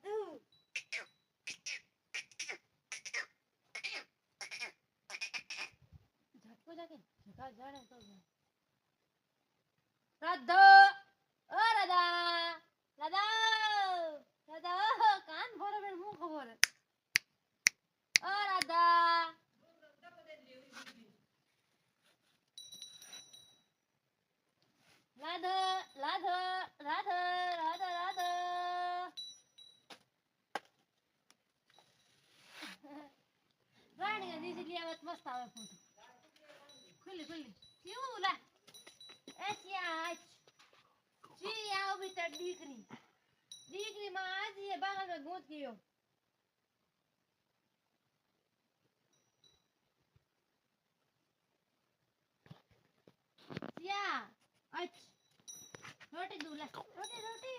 तू झटको जाके झटका जाने तो राधा ओ राधा राधा राधा कान भरे मेरे मुंह खबर ओ राधा राधा राधा राधा राधा राधा रानी का नीचे लिया मत मस्त आवे फोटो खुली खुली क्यों ला ऐसी आज जी आओ बेटा दीकरी दीकरी माँ आज ये बाहर में गूंज गई हो सिया अच्छा रोटी दूला रोटी रोटी